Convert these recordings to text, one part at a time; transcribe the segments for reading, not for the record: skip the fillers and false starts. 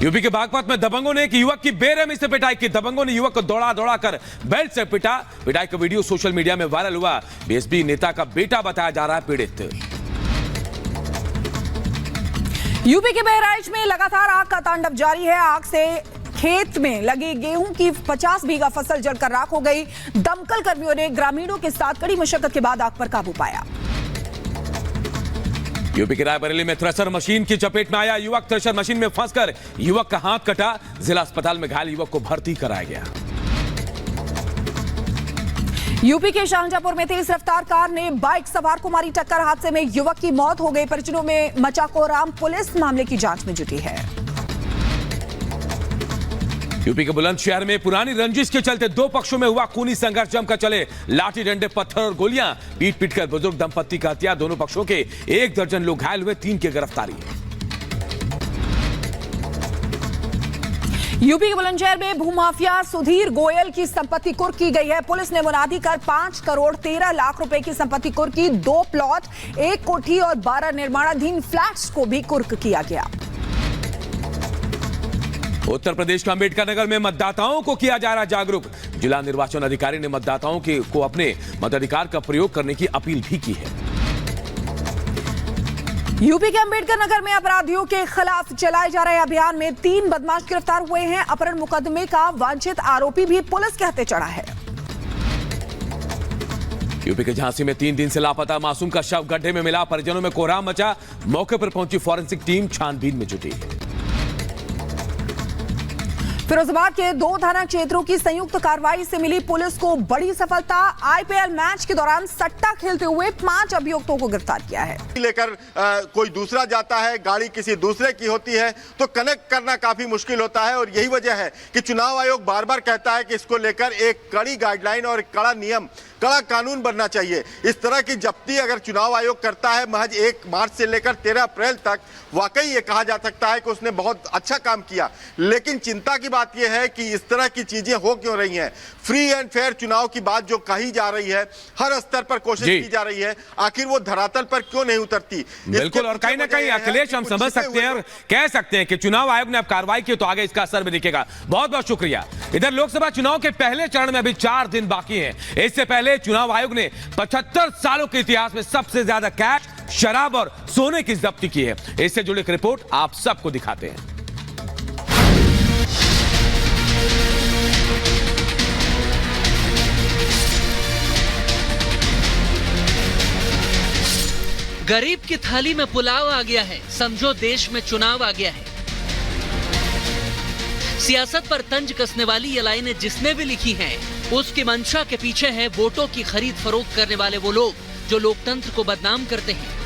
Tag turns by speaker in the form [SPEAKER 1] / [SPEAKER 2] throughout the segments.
[SPEAKER 1] UP के बागपत में दबंगों ने एक युवक की बेरहमी से पिटाई की। दबंगों ने युवक को दौड़ा दौड़ा कर बेल्ट से पिटा। पिटाई का वीडियो सोशल मीडिया में वायरल हुआ। बीएसपी नेता का बेटा बताया जा रहा है पीड़ित।
[SPEAKER 2] यूपी के बहराइच में लगातार आग का तांडव जारी है। आग से खेत में लगी गेहूं की 50 बीघा फसल जलकर राख हो गई। दमकल कर्मियों ने ग्रामीणों के साथ कड़ी मशक्कत के बाद आग पर काबू पाया।
[SPEAKER 1] यूपी के रायबरेली में थ्रेशर मशीन की चपेट में आया युवक। थ्रेशर मशीन में फंसकर युवक का हाथ कटा। जिला अस्पताल में घायल युवक को भर्ती कराया गया।
[SPEAKER 2] यूपी के शाहजहांपुर में तेज रफ्तार कार ने बाइक सवार को मारी टक्कर। हादसे में युवक की मौत हो गई। परिजनों में मचा कोहराम। पुलिस मामले की जांच में जुटी है।
[SPEAKER 1] यूपी के बुलंदशहर में पुरानी रंजिश के चलते दो पक्षों में हुआ खूनी संघर्ष। जमकर चले लाठी डंडे पत्थर और गोलियां। पीट पीटकर बुजुर्ग दंपत्ति का हत्या। दोनों पक्षों के 1 दर्जन लोग घायल हुए। 3 की गिरफ्तारी।
[SPEAKER 2] यूपी के बुलंदशहर में भूमाफिया सुधीर गोयल की संपत्ति कुर्क की गई है। पुलिस ने मुनादी कर 5 करोड़ 13 लाख रुपए की संपत्ति कुर्क की। 2 प्लॉट, 1 कोठी और 12 निर्माणाधीन फ्लैट्स को भी कुर्क किया गया।
[SPEAKER 1] उत्तर प्रदेश के अंबेडकर नगर में मतदाताओं को किया जा रहा जागरूक। जिला निर्वाचन अधिकारी ने मतदाताओं को अपने मताधिकार का प्रयोग करने की अपील भी की है।
[SPEAKER 2] यूपी के अंबेडकर नगर में अपराधियों के खिलाफ चलाए जा रहे अभियान में 3 बदमाश गिरफ्तार हुए हैं। अपहरण मुकदमे का वांछित आरोपी भी पुलिस के हत्थे चढ़ा है।
[SPEAKER 1] यूपी के झांसी में 3 दिन से लापता मासूम का शव गड्ढे में मिला। परिजनों में कोहराम मचा। मौके पर पहुंची फॉरेंसिक टीम छानबीन में जुटी।
[SPEAKER 2] फिरोजाबाद के 2 थाना क्षेत्रों की संयुक्त कार्रवाई से मिली पुलिस को बड़ी सफलता। आईपीएल मैच के दौरान सट्टा खेलते हुए 5 अभियुक्तों को गिरफ्तार किया है।
[SPEAKER 3] लेकर कोई दूसरा जाता है, गाड़ी किसी दूसरे की होती है तो कनेक्ट करना काफी मुश्किल होता है। और यही वजह है कि चुनाव आयोग बार बार कहता है कि इसको लेकर एक कड़ी गाइडलाइन और कड़ा नियम, कड़ा कानून बनना चाहिए। इस तरह की जब्ती अगर चुनाव आयोग करता है महज 1 मार्च से लेकर 13 अप्रैल तक, वाकई ये कहा जा सकता है कि उसने बहुत अच्छा काम किया। लेकिन चिंता की बात यह है कि इस तरह की चीजें हो क्यों रही हैं। फ्री एंड फेयर चुनाव की बात जो कही जा रही है, हर स्तर पर कोशिश की जा रही है, आखिर वो धरातल पर क्यों नहीं उतरती।
[SPEAKER 1] बिल्कुल, और कहीं ना कहीं अखिलेश हम समझ सकते हैं और कह सकते हैं कि चुनाव आयोग ने अब कार्रवाई की तो आगे इसका असर भी दिखेगा। बहुत बहुत शुक्रिया। इधर लोकसभा चुनाव के पहले चरण में अभी 4 दिन बाकी हैं। इससे पहले चुनाव आयोग ने 75 सालों के इतिहास में सबसे ज्यादा कैश, शराब और सोने की जब्ती की है। इससे जुड़ी एक रिपोर्ट आप सबको दिखाते हैं।
[SPEAKER 4] गरीब की थाली में पुलाव आ गया है, समझो देश में चुनाव आ गया है। सियासत पर तंज कसने ये ये लाइनें जिसने भी लिखी हैं, उसकी मंशा के पीछे है वोटों की खरीद फरोख्त करने वाले वो लोग जो लोकतंत्र को बदनाम करते हैं।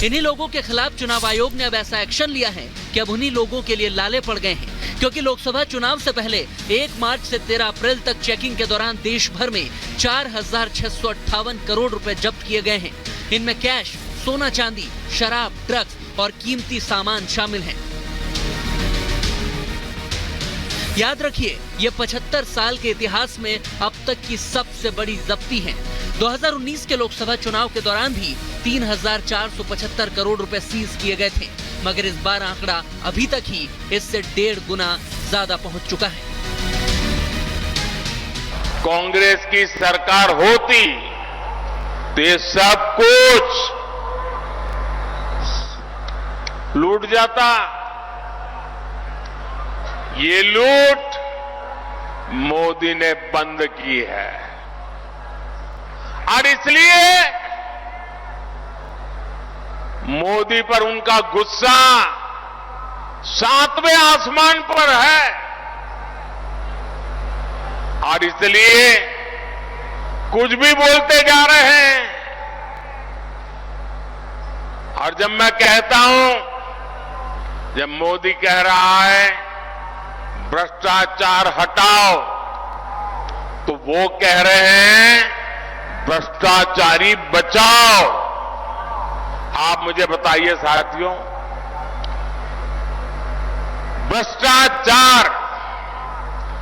[SPEAKER 4] इन्हीं लोगों के खिलाफ चुनाव आयोग ने अब ऐसा एक्शन लिया है कि अब उन्हीं लोगों के लिए लाले पड़ गए हैं। क्योंकि लोकसभा चुनाव से पहले 1 मार्च से 13 अप्रैल तक चेकिंग के दौरान देश भर में 4,658 करोड़ रुपए जब्त किए गए हैं। इनमें कैश, सोना चांदी, शराब, ड्रग्स और कीमती सामान शामिल हैं। याद रखिए, ये 75 साल के इतिहास में अब तक की सबसे बड़ी जब्ती है। 2019 के लोकसभा चुनाव के दौरान भी 3,475 करोड़ रुपए सीज किए गए थे, मगर इस बार आंकड़ा अभी तक ही इससे 1.5 गुना ज्यादा पहुंच चुका है।
[SPEAKER 5] कांग्रेस की सरकार होती तो ये सब कुछ लूट जाता। ये लूट मोदी ने बंद की है और इसलिए मोदी पर उनका गुस्सा 7वें आसमान पर है। और इसलिए कुछ भी बोलते जा रहे हैं। और जब मैं कहता हूं, जब मोदी कह रहा है भ्रष्टाचार हटाओ, तो वो कह रहे हैं भ्रष्टाचारी बचाओ। आप मुझे बताइए साथियों, भ्रष्टाचार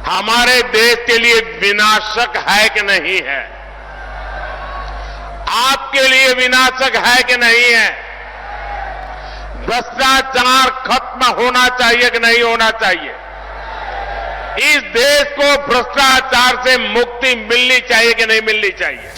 [SPEAKER 5] हमारे देश के लिए विनाशक है कि नहीं है? आपके लिए विनाशक है कि नहीं है? भ्रष्टाचार खत्म होना चाहिए कि नहीं होना चाहिए? इस देश को भ्रष्टाचार से मुक्ति मिलनी चाहिए कि नहीं मिलनी चाहिए?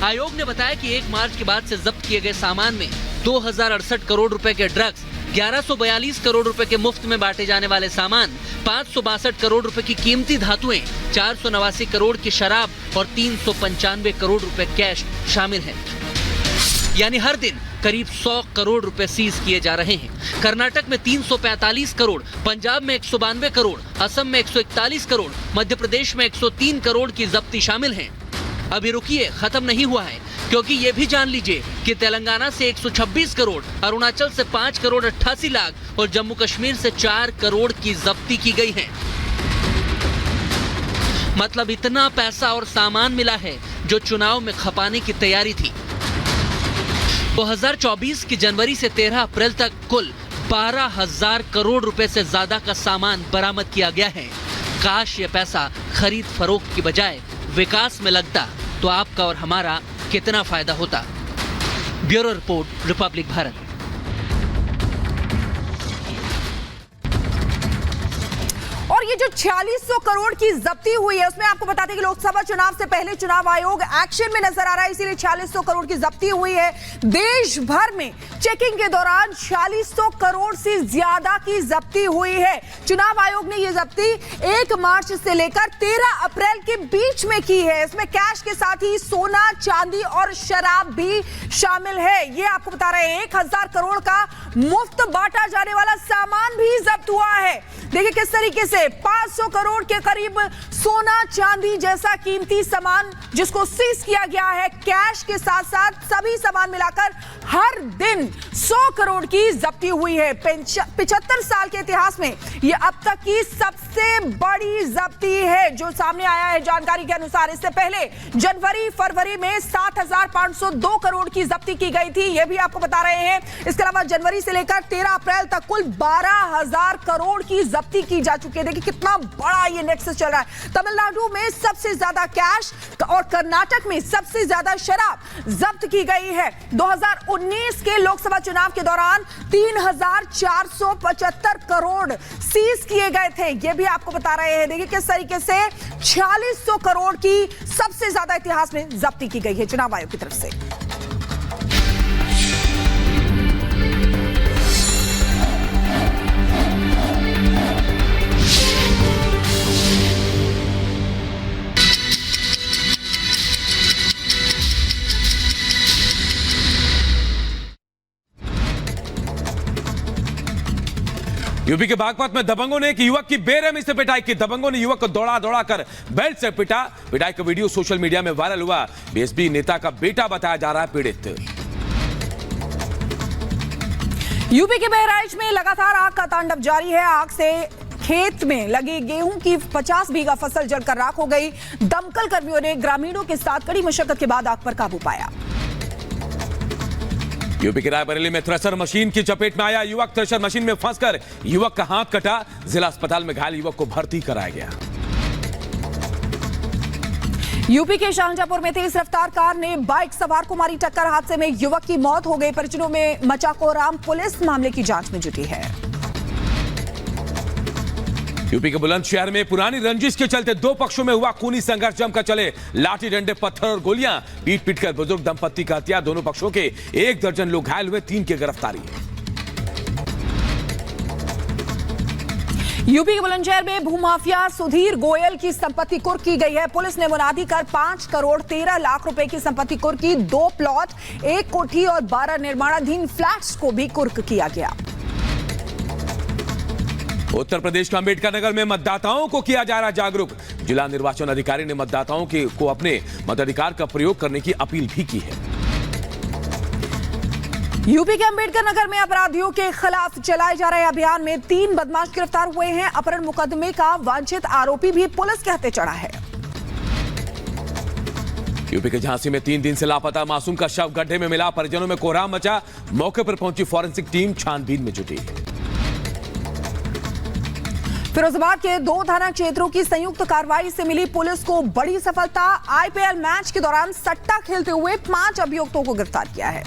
[SPEAKER 4] आयोग ने बताया कि 1 मार्च के बाद से जब्त किए गए सामान में 2068 करोड़ रुपए के ड्रग्स, 1142 करोड़ रुपए के मुफ्त में बांटे जाने वाले सामान, 562 करोड़ रुपए की कीमती धातुएं, 489 करोड़ की शराब और 395 करोड़ रुपए कैश शामिल हैं। यानी हर दिन करीब 100 करोड़ रुपए सीज किए जा रहे हैं। कर्नाटक में 345 करोड़, पंजाब में 192 करोड़, असम में 141 करोड़, मध्य प्रदेश में 103 करोड़ की जब्ती शामिल है। अभी रुकिए, खत्म नहीं हुआ है, क्योंकि ये भी जान लीजिए कि तेलंगाना से 126 करोड़, अरुणाचल से 5 करोड़ 88 लाख और जम्मू कश्मीर से 4 करोड़ की जब्ती की गई है। मतलब इतना पैसा और सामान मिला है जो चुनाव में खपाने की तैयारी थी। 2024 की जनवरी से 13 अप्रैल तक कुल 12,000 करोड़ रुपए से ज्यादा का सामान बरामद किया गया है। काश ये पैसा खरीद फरोख्त की बजाय विकास में लगता तो आपका और हमारा कितना फायदा होता। Bureau report, Republic Bharat.
[SPEAKER 2] और ये जो 4600 करोड़ की जब्ती हुई है, उसमें आपको बता दें कि लोकसभा चुनाव से पहले चुनाव आयोग एक्शन में नजर आ रहा है, इसीलिए 4600 करोड़ की जब्ती हुई है। देश भर में चेकिंग के दौरान 4600 करोड़ से ज्यादा की जब्ती हुई है। चुनाव आयोग ने यह जब्ती 1 मार्च से लेकर 13 अप्रैल के बीच में की है। इसमें कैश के साथ ही सोना, चांदी और शराब भी शामिल है। ये आपको बता रहे हैं 1000 करोड़ का मुफ्त बांटा जाने वाला सामान भी जब्त हुआ है। देखिए किस तरीके से 500 करोड़ के करीब सोना, चांदी जैसा कीमती सामान जिसको सीज किया गया है। कैश के साथ साथ सभी सामान मिलाकर हर दिन 100 करोड़ की जब्ती हुई है। 75 साल के इतिहास में यह अब तक की सबसे बड़ी जब्ती है जो सामने आया है जानकारी के अनुसार। इससे पहले जनवरी फरवरी में 7,502 करोड़ की जब्ती की गई थी, यह भी आपको बता रहे हैं। इसके अलावा जनवरी से लेकर 13 अप्रैल तक कुल 12,000 करोड़ की जब्ती की जा चुकी है। देखिए कितना बड़ा ये नेक्सस चल रहा है। तमिलनाडु में सबसे ज्यादा कैश और कर्नाटक में सबसे ज्यादा शराब जब्त की गई है। 2019 के लोकसभा चुनाव के दौरान 3,475 करोड़ सीज किए गए थे, ये भी आपको बता रहे हैं। देखिए किस तरीके से 4600 करोड़ की सबसे ज्यादा इतिहास में जब्ती की गई है चुनाव आयोग की तरफ से।
[SPEAKER 1] यूपी के बागपत में दबंगों ने एक युवक की बेरहमी से पिटाई की। दबंगों ने युवक को दौड़ा दौड़ा कर बेल्ट से पिटा। पिटाई का वीडियो सोशल मीडिया में वायरल हुआ। बीएसपी नेता का बेटा बताया जा रहा है पीड़ित।
[SPEAKER 2] यूपी के बहराइच में लगातार आग का तांडव जारी है। आग से खेत में लगी गेहूं की 50 बीघा फसल जलकर राख हो गई। दमकल कर्मियों ने ग्रामीणों के साथ कड़ी मशक्कत के बाद आग पर काबू पाया।
[SPEAKER 1] यूपी के रायबरेली में थ्रेशर मशीन की चपेट में आया युवक। थ्रेशर मशीन में फंसकर युवक का हाथ कटा। जिला अस्पताल में घायल युवक को भर्ती कराया गया।
[SPEAKER 2] यूपी के शाहजहांपुर में तेज रफ्तार कार ने बाइक सवार को मारी टक्कर। हादसे में युवक की मौत हो गई। परिजनों में मचा कोहराम। पुलिस मामले की जांच में जुटी है।
[SPEAKER 1] यूपी के बुलंदशहर में पुरानी रंजिश के चलते दो पक्षों में हुआ खूनी संघर्ष। जमकर चले लाठी डंडे, पत्थर और गोलियां। पीट पीट कर बुजुर्ग दंपत्ति का हत्या। दोनों पक्षों के 1 दर्जन लोग घायल हुए। 3 की गिरफ्तारी।
[SPEAKER 2] यूपी के बुलंदशहर में भूमाफिया सुधीर गोयल की संपत्ति कुर्क की गई है। पुलिस ने मुनादी कर 5 करोड़ 13 लाख रुपए की संपत्ति कुर्क की। 2 प्लॉट, 1 कोठी और 12 निर्माणाधीन फ्लैट्स को भी कुर्क किया गया।
[SPEAKER 1] उत्तर प्रदेश के अंबेडकर नगर में मतदाताओं को किया जा रहा जागरूक। जिला निर्वाचन अधिकारी ने मतदाताओं को अपने मताधिकार का प्रयोग करने की अपील भी की है।
[SPEAKER 2] यूपी के अंबेडकर नगर में अपराधियों के खिलाफ चलाए जा रहे अभियान में 3 बदमाश गिरफ्तार हुए हैं। अपहरण मुकदमे का वांछित आरोपी भी पुलिस के हत्थे चढ़ा है।
[SPEAKER 1] यूपी के झांसी में 3 दिन से लापता मासूम का शव गड्ढे में मिला। परिजनों में कोहराम मचा। मौके पर पहुंची फॉरेंसिक टीम छानबीन में जुटी।
[SPEAKER 2] फिरोजाबाद के 2 थाना क्षेत्रों की संयुक्त कार्रवाई से मिली पुलिस को बड़ी सफलता। आईपीएल मैच के दौरान सट्टा खेलते हुए 5 अभियुक्तों को गिरफ्तार किया है।